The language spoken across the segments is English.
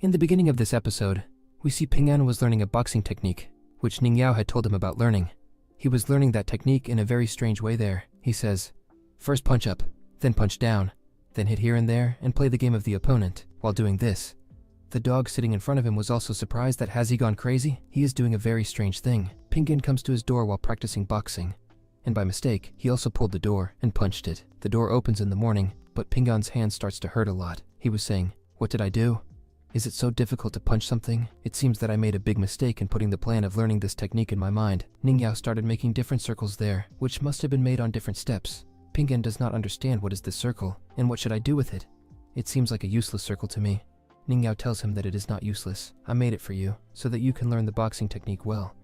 In the beginning of this episode, we see Ping An was learning a boxing technique, which Ning Yao had told him about learning. He was learning that technique in a very strange way there. He says, first punch up, then punch down, then hit here and there and play the game of the opponent. While doing this, the dog sitting in front of him was also surprised that has he gone crazy? He is doing a very strange thing. Ping An comes to his door while practicing boxing, and by mistake, he also pulled the door and punched it. The door opens in the morning, but Ping An's hand starts to hurt a lot. He was saying, what did I do? Is it so difficult to punch something? It seems that I made a big mistake in putting the plan of learning this technique in my mind. Ning Yao started making different circles there, which must have been made on different steps. Ping An does not understand what is this circle, and what should I do with it? It seems like a useless circle to me. Ning Yao tells him that it is not useless. I made it for you, so that you can learn the boxing technique well.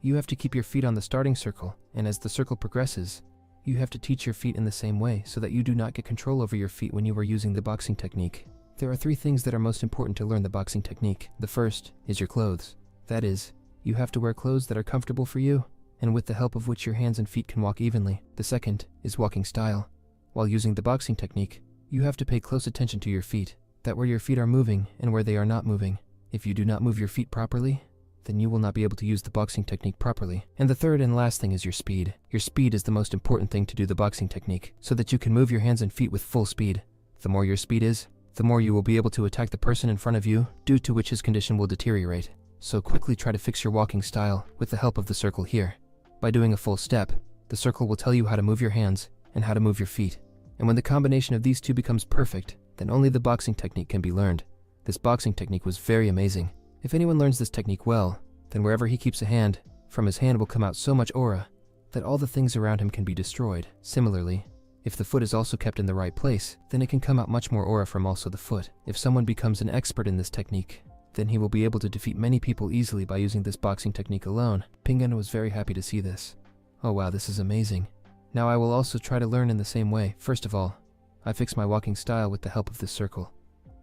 You have to keep your feet on the starting circle, and as the circle progresses, you have to teach your feet in the same way so that you do not get control over your feet when you are using the boxing technique. There are 3 things that are most important to learn the boxing technique. The first is your clothes. That is, you have to wear clothes that are comfortable for you, and with the help of which your hands and feet can walk evenly. The second is walking style. While using the boxing technique, you have to pay close attention to your feet, that where your feet are moving and where they are not moving. If you do not move your feet properly, then you will not be able to use the boxing technique properly. And the third and last thing is your speed. Your speed is the most important thing to do the boxing technique, so that you can move your hands and feet with full speed. The more your speed is, the more you will be able to attack the person in front of you, due to which his condition will deteriorate. So quickly try to fix your walking style with the help of the circle here. By doing a full step, the circle will tell you how to move your hands and how to move your feet. And when the combination of these two becomes perfect, then only the boxing technique can be learned. This boxing technique was very amazing. If anyone learns this technique well, then wherever he keeps a hand, from his hand will come out so much aura that all the things around him can be destroyed. Similarly, if the foot is also kept in the right place, then it can come out much more aura from also the foot. If someone becomes an expert in this technique, then he will be able to defeat many people easily by using this boxing technique alone. Ping An was very happy to see this. Oh wow, this is amazing. Now I will also try to learn in the same way. First of all, I fixed my walking style with the help of this circle.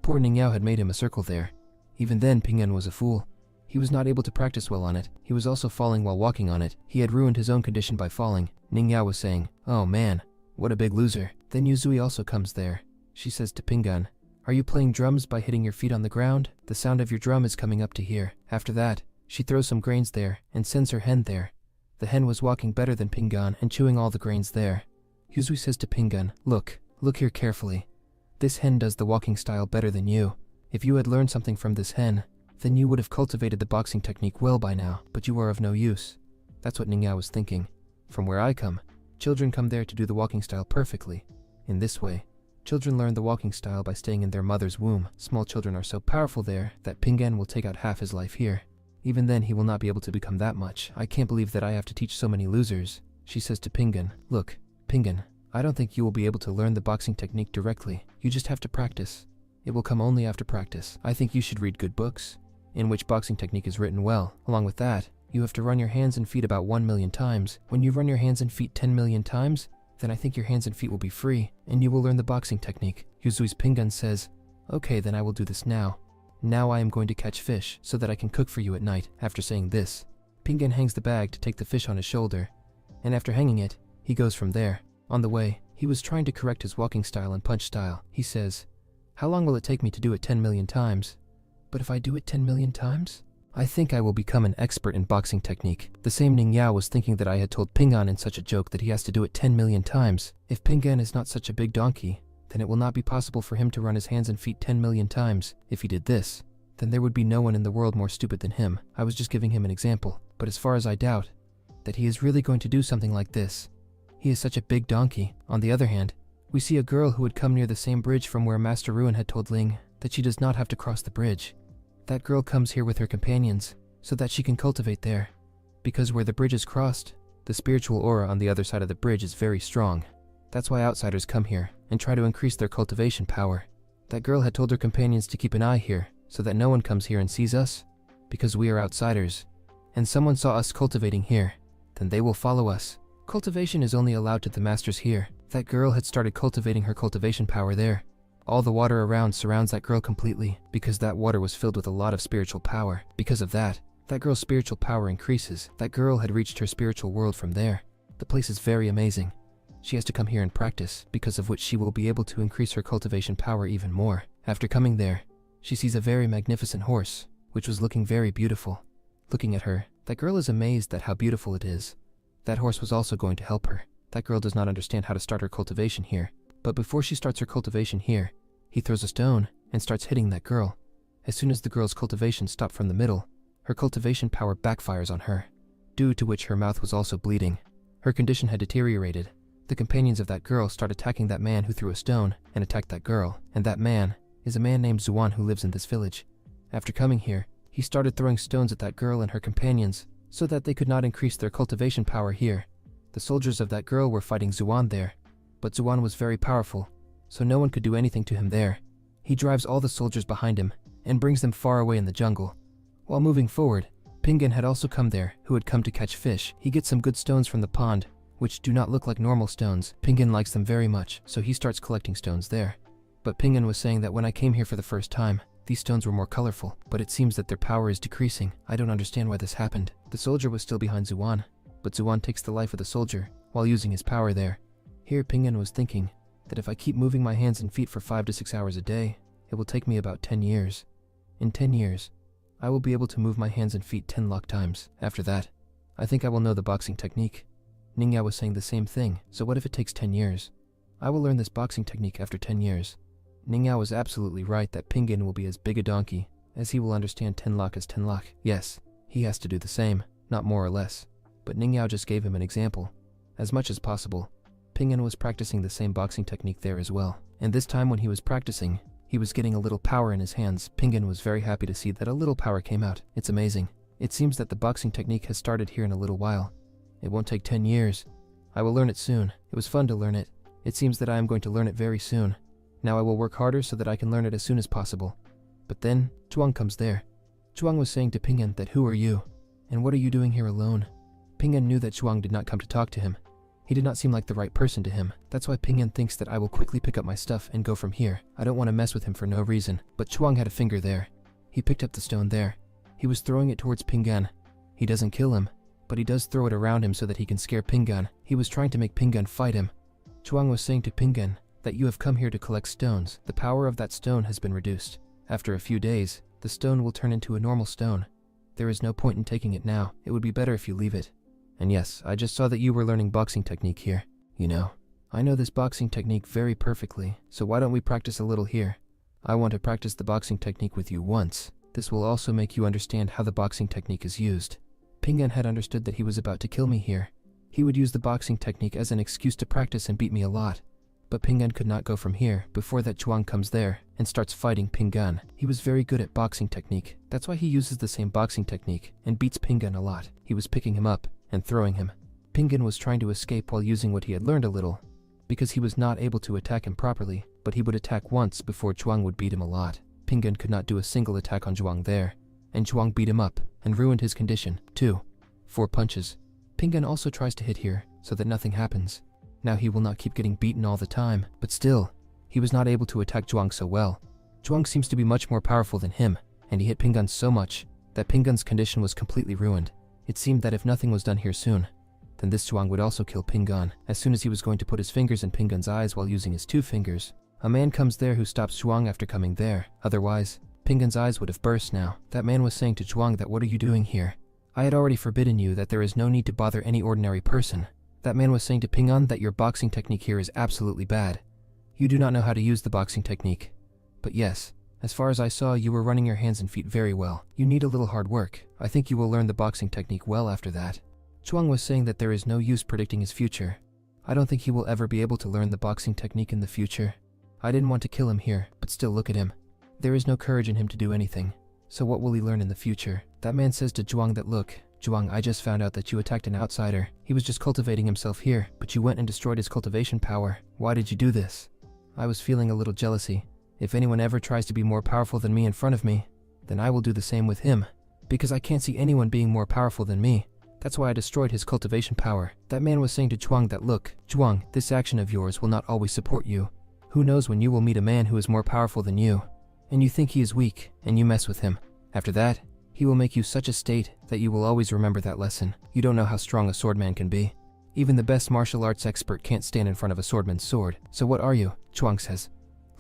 Poor Ning Yao had made him a circle there. Even then, Ping An was a fool. He was not able to practice well on it. He was also falling while walking on it. He had ruined his own condition by falling. Ning Yao was saying, oh man, what a big loser. Then Yuzui also comes there. She says to Ping An, are you playing drums by hitting your feet on the ground? The sound of your drum is coming up to here. After that, she throws some grains there and sends her hen there. The hen was walking better than Ping An and chewing all the grains there. Yuzui says to Ping An, look here carefully. This hen does the walking style better than you. If you had learned something from this hen, then you would have cultivated the boxing technique well by now, but you are of no use. That's what Ning Yao was thinking. From where I come, children come there to do the walking style perfectly. In this way, children learn the walking style by staying in their mother's womb. Small children are so powerful there that Ping An will take out half his life here. Even then, he will not be able to become that much. I can't believe that I have to teach so many losers. She says to Ping An, look, Ping An, I don't think you will be able to learn the boxing technique directly. You just have to practice. It will come only after practice. I think you should read good books, in which boxing technique is written well. Along with that, you have to run your hands and feet about 1 million times. When you run your hands and feet 10 million times, then I think your hands and feet will be free, and you will learn the boxing technique. Yuzui's Ping An says, okay, then I will do this now. Now I am going to catch fish, so that I can cook for you at night. After saying this, Ping An hangs the bag to take the fish on his shoulder, and after hanging it, he goes from there. On the way, he was trying to correct his walking style and punch style. He says, how long will it take me to do it 10 million times? But if I do it 10 million times, I think I will become an expert in boxing technique. The same Ning Yao was thinking that I had told Ping An in such a joke that he has to do it 10 million times. If Ping An is not such a big donkey, then it will not be possible for him to run his hands and feet 10 million times. If he did this, then there would be no one in the world more stupid than him. I was just giving him an example, but as far as I doubt that he is really going to do something like this. He is such a big donkey. On the other hand, we see a girl who had come near the same bridge from where Master Ruin had told Ling that she does not have to cross the bridge. That girl comes here with her companions so that she can cultivate there, because where the bridge is crossed, the spiritual aura on the other side of the bridge is very strong. That's why outsiders come here and try to increase their cultivation power. That girl had told her companions to keep an eye here so that no one comes here and sees us, because we are outsiders, and someone saw us cultivating here, then they will follow us. Cultivation is only allowed to the masters here. That girl had started cultivating her cultivation power there. All the water around surrounds that girl completely, because that water was filled with a lot of spiritual power. Because of that, that girl's spiritual power increases. That girl had reached her spiritual world from there. The place is very amazing. She has to come here and practice, because of which she will be able to increase her cultivation power even more. After coming there, she sees a very magnificent horse, which was looking very beautiful. Looking at her, that girl is amazed at how beautiful it is. That horse was also going to help her. That girl does not understand how to start her cultivation here, but before she starts her cultivation here, he throws a stone and starts hitting that girl. As soon as the girl's cultivation stopped from the middle, her cultivation power backfires on her, due to which her mouth was also bleeding. Her condition had deteriorated. The companions of that girl start attacking that man who threw a stone and attacked that girl, and that man is a man named Zuan who lives in this village. After coming here, he started throwing stones at that girl and her companions so that they could not increase their cultivation power here. The soldiers of that girl were fighting Zuan there, but Zuan was very powerful, so no one could do anything to him there. He drives all the soldiers behind him and brings them far away in the jungle. While moving forward, Pingan had also come there, who had come to catch fish. He gets some good stones from the pond, which do not look like normal stones. Pingan likes them very much, so he starts collecting stones there. But Pingan was saying that when I came here for the first time, these stones were more colorful, but it seems that their power is decreasing. I don't understand why this happened. The soldier was still behind Zuan, but Zuan takes the life of the soldier while using his power there. Here Pingan was thinking that if I keep moving my hands and feet for 5 to 6 hours a day, it will take me about 10 years. In 10 years, I will be able to move my hands and feet 10 lakh times. After that, I think I will know the boxing technique. Ningyao was saying the same thing, so what if it takes 10 years? I will learn this boxing technique after 10 years. Ningyao was absolutely right that Pingan will be as big a donkey as he will understand 10 lakh as 10 lakh. Yes, he has to do the same, not more or less. But Ningyao just gave him an example. As much as possible, Pingan was practicing the same boxing technique there as well. And this time when he was practicing, he was getting a little power in his hands. Pingan was very happy to see that a little power came out. It's amazing. It seems that the boxing technique has started here in a little while. It won't take 10 years. I will learn it soon. It was fun to learn it. It seems that I am going to learn it very soon. Now I will work harder so that I can learn it as soon as possible. But then, Chuang comes there. Chuang was saying to Pingan that who are you? And what are you doing here alone? Pingan knew that Chuang did not come to talk to him. He did not seem like the right person to him. That's why Pingan thinks that I will quickly pick up my stuff and go from here. I don't want to mess with him for no reason. But Chuang had a finger there. He picked up the stone there. He was throwing it towards Pingan. He doesn't kill him, but he does throw it around him so that he can scare Pingan. He was trying to make Pingan fight him. Chuang was saying to Pingan that you have come here to collect stones. The power of that stone has been reduced. After a few days, the stone will turn into a normal stone. There is no point in taking it now. It would be better if you leave it. And yes, I just saw that you were learning boxing technique here. You know, I know this boxing technique very perfectly, so why don't we practice a little here? I want to practice the boxing technique with you once. This will also make you understand how the boxing technique is used. Pingan had understood that he was about to kill me here. He would use the boxing technique as an excuse to practice and beat me a lot. But Pingan could not go from here before that Chuang comes there and starts fighting Pingan. He was very good at boxing technique. That's why he uses the same boxing technique and beats Pingan a lot. He was picking him up and throwing him. Pingan was trying to escape while using what he had learned a little, because he was not able to attack him properly, but he would attack once before Chuang would beat him a lot. Pingan could not do a single attack on Chuang there, and Chuang beat him up and ruined his condition. 2. 4 punches. Pingan also tries to hit here so that nothing happens. Now he will not keep getting beaten all the time, but still, he was not able to attack Chuang so well. Chuang seems to be much more powerful than him, and he hit Pingan so much that Pingan's condition was completely ruined. It seemed that if nothing was done here soon, then this Chuang would also kill Pingan. As soon as he was going to put his fingers in Pingan's eyes while using his 2 fingers, a man comes there who stops Chuang after coming there. Otherwise, Pingan's eyes would have burst now. That man was saying to Chuang that what are you doing here? I had already forbidden you that there is no need to bother any ordinary person. That man was saying to Pingan that your boxing technique here is absolutely bad. You do not know how to use the boxing technique. But yes, as far as I saw, you were running your hands and feet very well. You need a little hard work. I think you will learn the boxing technique well after that. Chuang was saying that there is no use predicting his future. I don't think he will ever be able to learn the boxing technique in the future. I didn't want to kill him here, but still look at him. There is no courage in him to do anything. So what will he learn in the future? That man says to Chuang that look, Chuang, I just found out that you attacked an outsider. He was just cultivating himself here, but you went and destroyed his cultivation power. Why did you do this? I was feeling a little jealousy. If anyone ever tries to be more powerful than me in front of me, then I will do the same with him. Because I can't see anyone being more powerful than me. That's why I destroyed his cultivation power. That man was saying to Chuang that look, Chuang, this action of yours will not always support you. Who knows when you will meet a man who is more powerful than you, and you think he is weak, and you mess with him. After that, he will make you such a state that you will always remember that lesson. You don't know how strong a swordman can be. Even the best martial arts expert can't stand in front of a swordman's sword. So what are you? Chuang says.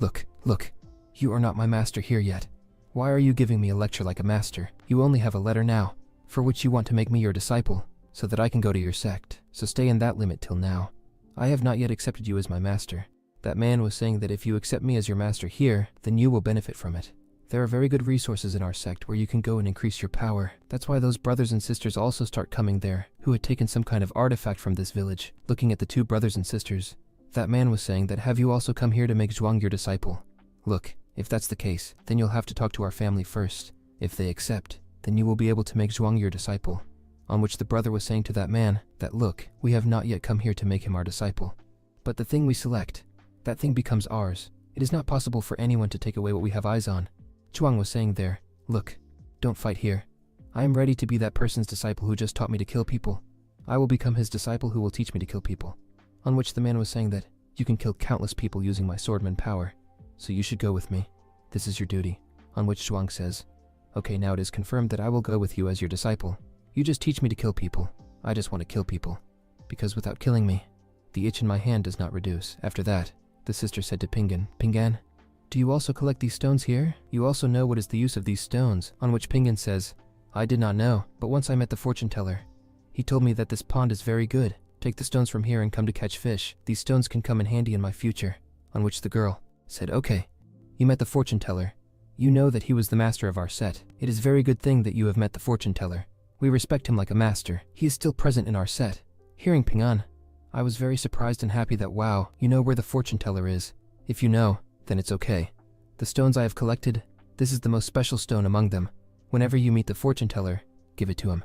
Look, you are not my master here yet. Why are you giving me a lecture like a master? You only have a letter now, for which you want to make me your disciple, so that I can go to your sect. So stay in that limit till now. I have not yet accepted you as my master. That man was saying that if you accept me as your master here, then you will benefit from it. There are very good resources in our sect where you can go and increase your power. That's why those brothers and sisters also start coming there, who had taken some kind of artifact from this village. Looking at the two brothers and sisters, that man was saying that have you also come here to make Zhuang your disciple? Look, if that's the case, then you'll have to talk to our family first. If they accept, then you will be able to make Zhuang your disciple. On which the brother was saying to that man that look, we have not yet come here to make him our disciple. But the thing we select, that thing becomes ours. It is not possible for anyone to take away what we have eyes on. Zhuang was saying there, look, don't fight here. I am ready to be that person's disciple who just taught me to kill people. I will become his disciple who will teach me to kill people. On which the man was saying that, you can kill countless people using my swordman power, so you should go with me. This is your duty. On which Zhuang says, okay, now it is confirmed that I will go with you as your disciple. You just teach me to kill people. I just want to kill people. Because without killing me, the itch in my hand does not reduce. After that, the sister said to Pingan, Pingan, do you also collect these stones here? You also know what is the use of these stones? On which Pingan says, I did not know, but once I met the fortune teller, he told me that this pond is very good. Take the stones from here and come to catch fish. These stones can come in handy in my future. On which the girl said, okay. You met the fortune teller. You know that he was the master of our set. It is a very good thing that you have met the fortune teller. We respect him like a master. He is still present in our set. Hearing Pingan, I was very surprised and happy that wow, you know where the fortune teller is. If you know, then it's okay. The stones I have collected, this is the most special stone among them. Whenever you meet the fortune teller, give it to him.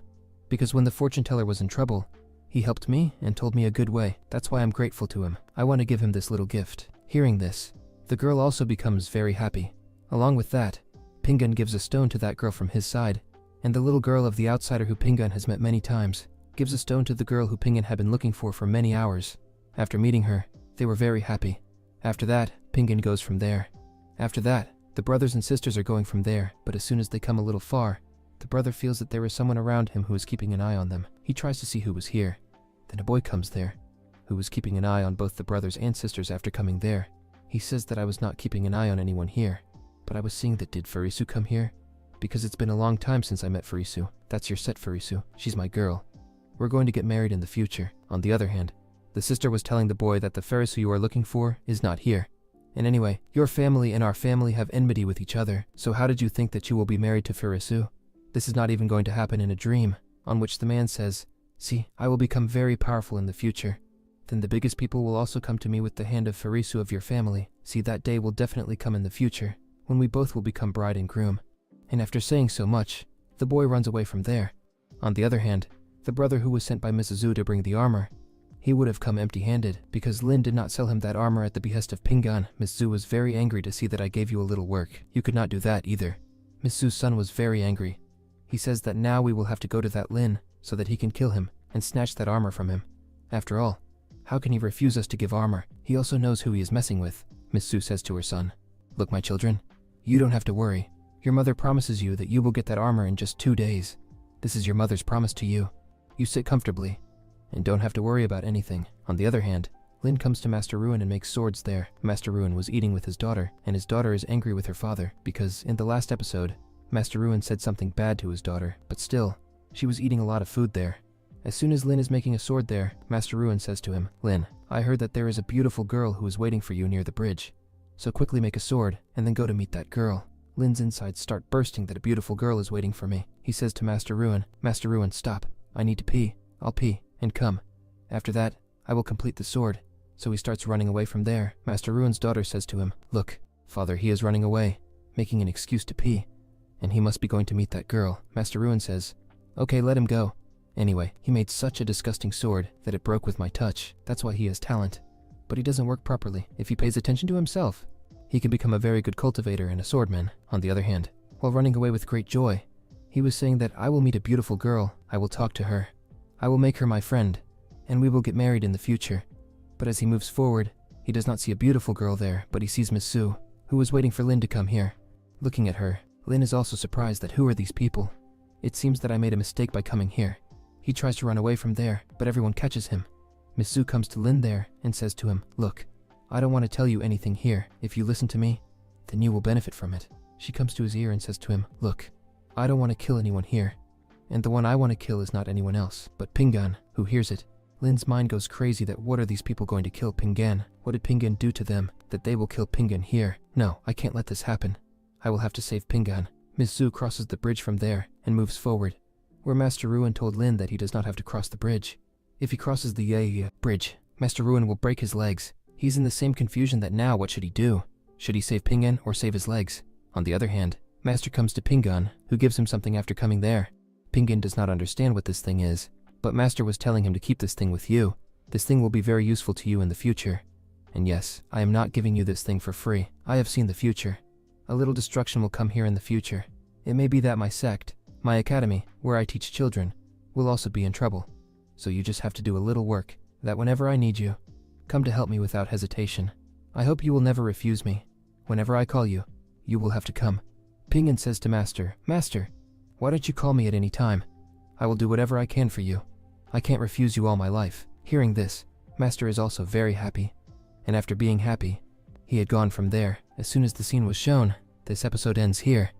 Because when the fortune teller was in trouble, he helped me and told me a good way. That's why I'm grateful to him. I want to give him this little gift. Hearing this, the girl also becomes very happy. Along with that, Pingan gives a stone to that girl from his side, and the little girl of the outsider who Pingan has met many times gives a stone to the girl who Pingan had been looking for many hours. After meeting her, they were very happy. After that, Pingan goes from there. After that, the brothers and sisters are going from there, but as soon as they come a little far, the brother feels that there is someone around him who is keeping an eye on them. He tries to see who was here. Then a boy comes there, who was keeping an eye on both the brothers and sisters after coming there. He says that I was not keeping an eye on anyone here, but I was seeing that did Farisu come here? Because it's been a long time since I met Farisu. That's your set, Farisu. She's my girl. We're going to get married in the future. On the other hand, the sister was telling the boy that the Farisu you are looking for is not here. And anyway, your family and our family have enmity with each other, so how did you think that you will be married to Farisu? This is not even going to happen in a dream. On which the man says, see, I will become very powerful in the future. Then the biggest people will also come to me with the hand of Farisu of your family. See, that day will definitely come in the future, when we both will become bride and groom. And after saying so much, the boy runs away from there. On the other hand, the brother who was sent by Mrs. Zhu to bring the armor, he would have come empty-handed, because Lin did not sell him that armor at the behest of Pingan. Miss Zhu was very angry to see that I gave you a little work. You could not do that either. Miss Zhu's son was very angry. He says that now we will have to go to that Lin, so that he can kill him, and snatch that armor from him. After all, how can he refuse us to give armor? He also knows who he is messing with. Miss Zhu says to her son, look, my children, you don't have to worry. Your mother promises you that you will get that armor in just 2 days. This is your mother's promise to you. You sit comfortably, and don't have to worry about anything. On the other hand, Lin comes to Master Ruin and makes swords there. Master Ruin was eating with his daughter, and his daughter is angry with her father, because in the last episode, Master Ruin said something bad to his daughter, but still, she was eating a lot of food there. As soon as Lin is making a sword there, Master Ruin says to him, Lin, I heard that there is a beautiful girl who is waiting for you near the bridge. So quickly make a sword, and then go to meet that girl. Lin's insides start bursting that a beautiful girl is waiting for me. He says to Master Ruin, stop, I need to pee. I'll pee, and come. After that, I will complete the sword. So he starts running away from there. Master Ruin's daughter says to him, look, father, he is running away, making an excuse to pee, and he must be going to meet that girl. Master Ruin says, okay, let him go. Anyway, he made such a disgusting sword that it broke with my touch. That's why he has talent. But he doesn't work properly. If he pays attention to himself, he can become a very good cultivator and a swordman. On the other hand, while running away with great joy, he was saying that I will meet a beautiful girl, I will talk to her, I will make her my friend, and we will get married in the future. But as he moves forward, he does not see a beautiful girl there, but he sees Miss Zhu, who was waiting for Lin to come here. Looking at her, Lin is also surprised that who are these people? It seems that I made a mistake by coming here. He tries to run away from there, but everyone catches him. Miss Zhu comes to Lin there and says to him, look, I don't want to tell you anything here. If you listen to me, then you will benefit from it. She comes to his ear and says to him, "Look, I don't want to kill anyone here. And the one I want to kill is not anyone else, but Pingan," who hears it. Lin's mind goes crazy that what are these people going to kill Pingan? What did Pingan do to them that they will kill Pingan here? No, I can't let this happen. I will have to save Pingan. Ms. Zhu crosses the bridge from there and moves forward, where Master Ruin told Lin that he does not have to cross the bridge. If he crosses the bridge, Master Ruin will break his legs. He's in the same confusion that now what should he do? Should he save Pingan or save his legs? On the other hand, Master comes to Pingan, who gives him something after coming there. Pingan does not understand what this thing is, but Master was telling him to keep this thing with you. This thing will be very useful to you in the future. And yes, I am not giving you this thing for free. I have seen the future. A little destruction will come here in the future. It may be that my sect, my academy, where I teach children, will also be in trouble. So you just have to do a little work, that whenever I need you, come to help me without hesitation. I hope you will never refuse me. Whenever I call you, you will have to come." Pingan says to Master, "Master, why don't you call me at any time? I will do whatever I can for you. I can't refuse you all my life." Hearing this, Master is also very happy. And after being happy, he had gone from there. As soon as the scene was shown, this episode ends here.